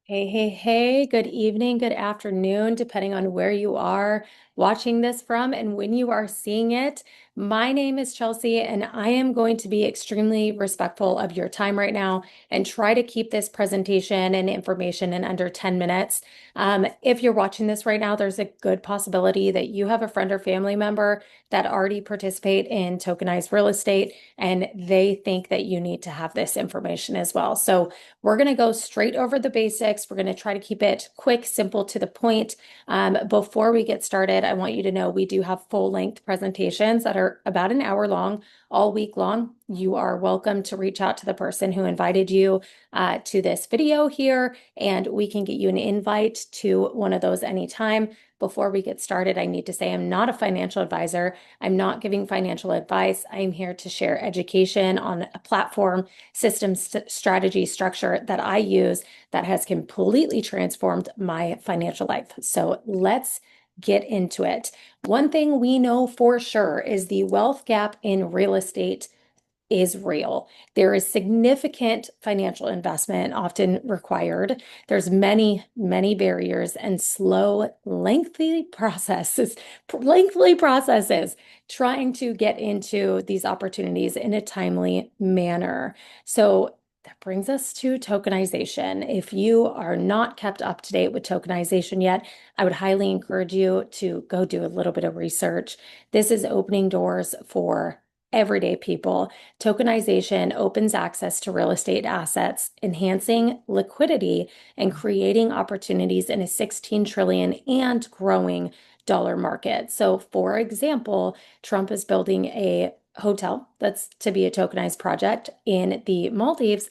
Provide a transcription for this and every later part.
Hey, hey, hey, good evening, good afternoon, depending on where you are watching this from and when you are seeing it. My name is Chelsea, and I am going to be extremely respectful of your time right now and try to keep this presentation and information in under 10 minutes. If you're watching this right now, there's a good possibility that you have a friend or family member that already participate in tokenized real estate, and they think that you need to have this information as well. So we're going to go straight over the basics. We're going to try to keep it quick, simple, to the point. Before we get started, I want you to know we do have full-length presentations that are about an hour long, all week long. You are welcome to reach out to the person who invited you to this video here, and we can get you an invite to one of those anytime. Before we get started, I need to say I'm not a financial advisor. I'm not giving financial advice. I'm here to share education on a platform, system, strategy, structure that I use that has completely transformed my financial life. So let's get into it. One thing we know for sure is the wealth gap in real estate is real. There is significant financial investment often required. There's many barriers and slow, lengthy processes trying to get into these opportunities in a timely manner. So that brings us to tokenization. If you are not kept up to date with tokenization yet, I would highly encourage you to go do a little bit of research. This is opening doors for everyday people. Tokenization opens access to real estate assets, enhancing liquidity and creating opportunities in a 16 trillion and growing dollar market. So, for example, Trump is building a hotel that's to be a tokenized project in the Maldives,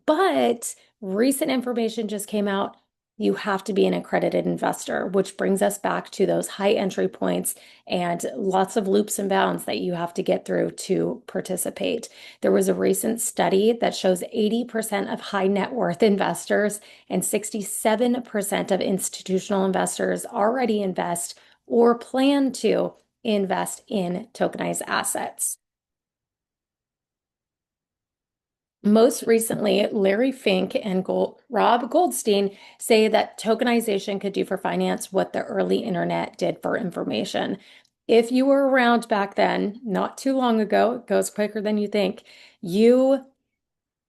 but recent information just came out. You have to be an accredited investor, which brings us back to those high entry points and lots of loops and bounds that you have to get through to participate. There was a recent study that shows 80% of high net worth investors and 67% of institutional investors already invest or plan to invest in tokenized assets. Most recently, Larry Fink and Rob Goldstein say that tokenization could do for finance what the early internet did for information. If you were around back then, not too long ago, it goes quicker than you think, you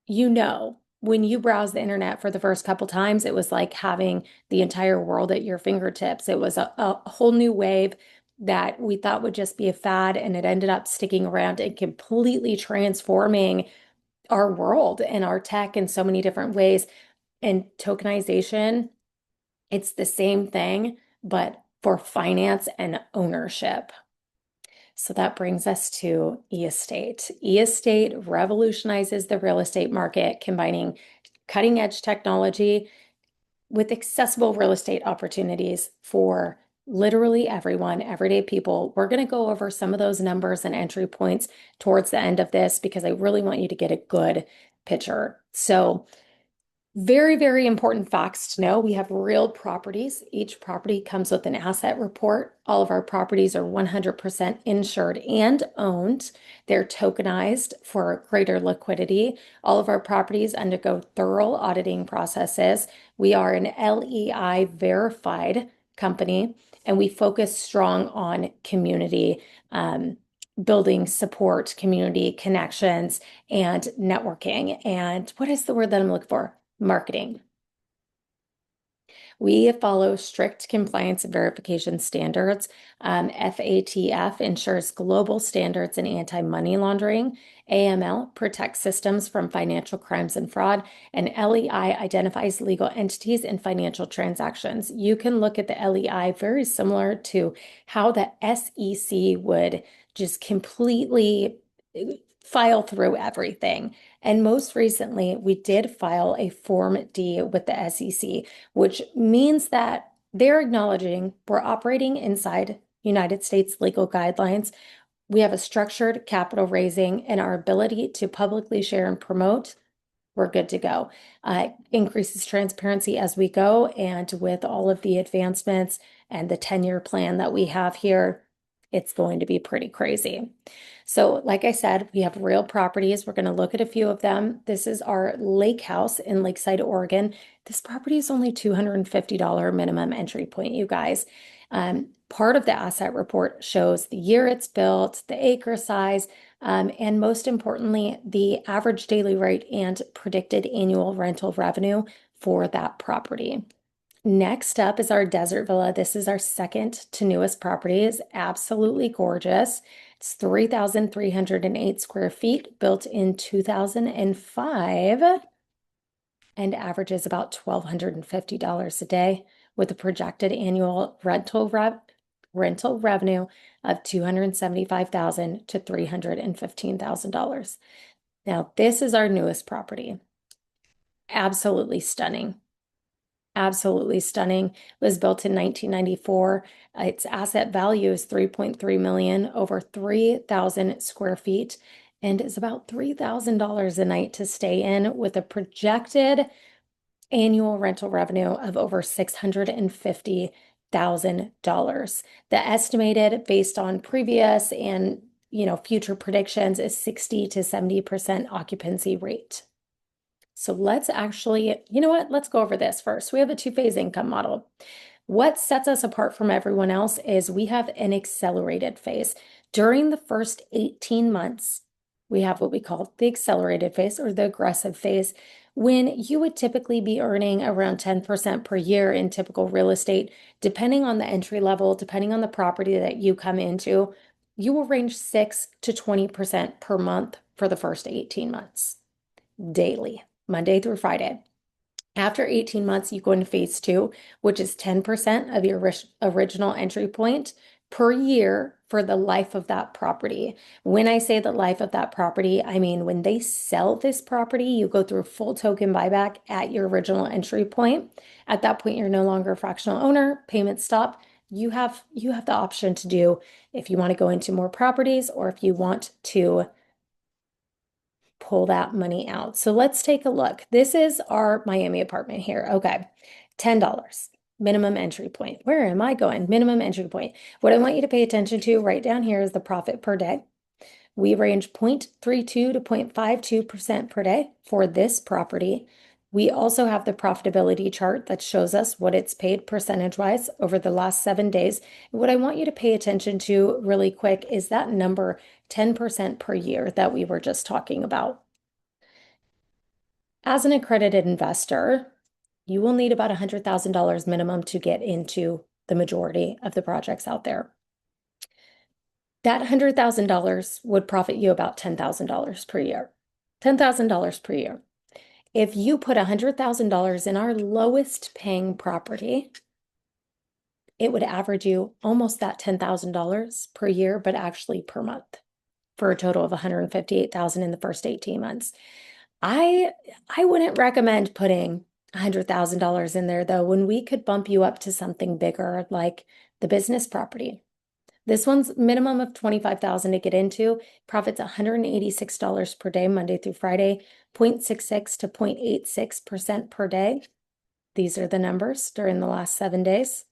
you know, when you browse the internet for the first couple times, it was like having the entire world at your fingertips. It was a whole new wave that we thought would just be a fad, and it ended up sticking around and completely transforming our world and our tech in so many different ways. And tokenization, it's the same thing, but for finance and ownership. So that brings us to e-estate. E-estate revolutionizes the real estate market, combining cutting edge technology with accessible real estate opportunities for literally everyone, everyday people. We're going to go over some of those numbers and entry points towards the end of this because I really want you to get a good picture. So, very important facts to know. We have real properties. Each property comes with an asset report. All of our properties are 100% insured and owned. They're tokenized for greater liquidity. All of our properties undergo thorough auditing processes. We are an LEI verified company, and we focus strong on community building support, community connections, and networking. And what is the word that I'm looking for? Marketing. We follow strict compliance and verification standards. FATF ensures global standards in anti-money laundering. AML protects systems from financial crimes and fraud, and LEI identifies legal entities and financial transactions. You can look at the LEI very similar to how the SEC would just completely file through everything. And most recently, we did file a Form D with the SEC, which means that they're acknowledging we're operating inside United States legal guidelines. We have a structured capital raising, and our ability to publicly share and promote, we're good to go. Increases transparency as we go, and with all of the advancements and the 10-year plan that we have here, it's going to be pretty crazy. So, like I said, we have real properties. We're going to look at a few of them. This is our lake house in Lakeside, Oregon. This property is only $250 minimum entry point, you guys. Part of the asset report shows the year it's built, the acre size, and most importantly, the average daily rate and predicted annual rental revenue for that property. Next up is our desert villa. This is our second to newest property. It's absolutely gorgeous. It's 3,308 square feet, built in 2005, and averages about $1,250 a day with a projected annual rental revenue of $275,000 to $315,000. Now, this is our newest property. Absolutely stunning. Absolutely stunning. It was built in 1994. Its asset value is 3.3 million, over 3,000 square feet, and is about $3,000 a night to stay in with a projected annual rental revenue of over $650,000. The estimated based on previous and future predictions is 60 to 70% occupancy rate. So let's actually, you know what? Let's go over this first. We have a two-phase income model. What sets us apart from everyone else is we have an accelerated phase. During the first 18 months, we have what we call the accelerated phase or the aggressive phase, when you would typically be earning around 10% per year in typical real estate, depending on the entry level, depending on the property that you come into, you will range 6 to 20% per month for the first 18 months daily. Monday through Friday. After 18 months, you go into phase two, which is 10% of your original entry point per year for the life of that property. When I say the life of that property, I mean when they sell this property, you go through full token buyback at your original entry point. At that point, you're no longer a fractional owner, payments stop. You have the option to do if you want to go into more properties or if you want to pull that money out. So let's take a look. This is our Miami apartment here. Okay, $10 minimum entry point. Where am I going? Minimum entry point. What I want you to pay attention to right down here is the profit per day. We range 0.32 to 0.52% per day for this property. We also have the profitability chart that shows us what it's paid percentage-wise over the last 7 days. What I want you to pay attention to really quick is that number 10% per year that we were just talking about. As an accredited investor, you will need about $100,000 minimum to get into the majority of the projects out there. That $100,000 would profit you about $10,000 per year. $10,000 per year. If you put $100,000 in our lowest paying property, it would average you almost that $10,000 per year, but actually per month for a total of $158,000 in the first 18 months. I wouldn't recommend putting $100,000 in there though, when we could bump you up to something bigger like the business property. This one's minimum of $25,000 to get into, profits $186 per day, Monday through Friday, 0.66 to 0.86% per day. These are the numbers during the last 7 days.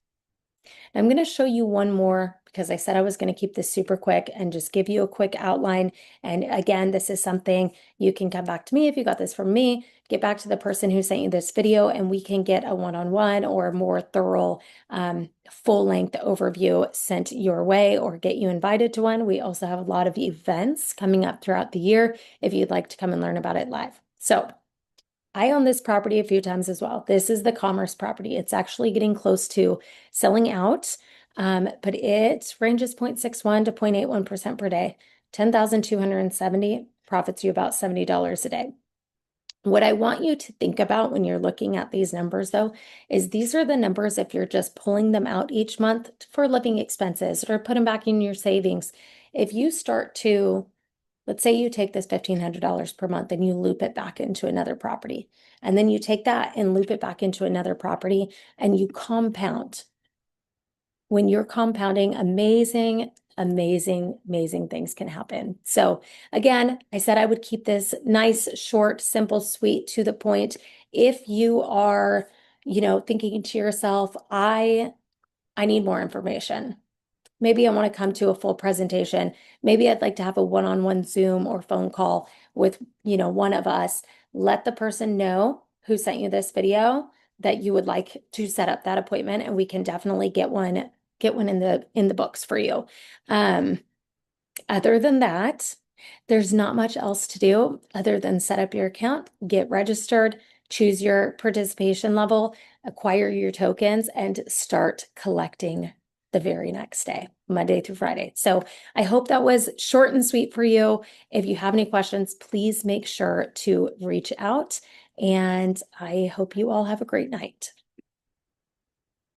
I'm going to show you one more because I said I was going to keep this super quick and just give you a quick outline. And again, this is something you can come back to me if you got this from me, get back to the person who sent you this video, and we can get a one-on-one or more thorough full-length overview sent your way or get you invited to one. We also have a lot of events coming up throughout the year if you'd like to come and learn about it live. So I own this property a few times as well. This is the Commerce property. It's actually getting close to selling out, but it ranges 0.61 to 0.81% per day. 10,270 profits you about $70 a day. What I want you to think about when you're looking at these numbers, though, is these are the numbers if you're just pulling them out each month for living expenses or put them back in your savings. If you start to, let's say you take this $1,500 per month and you loop it back into another property, and then you take that and loop it back into another property and you compound. When you're compounding, amazing things can happen. So again, I said I would keep this nice, short, simple, sweet, to the point. If you are, thinking to yourself, I need more information. maybe I want to come to a full presentation. Maybe I'd like to have a one-on-one Zoom or phone call with, one of us. Let the person know who sent you this video that you would like to set up that appointment, and we can definitely get one in the books for you. Um, Other than that, there's not much else to do other than set up your account, get registered, choose your participation level, acquire your tokens, and start collecting the very next day, Monday through Friday. So I hope that was short and sweet for you. If you have any questions, please make sure to reach out, and I hope you all have a great night.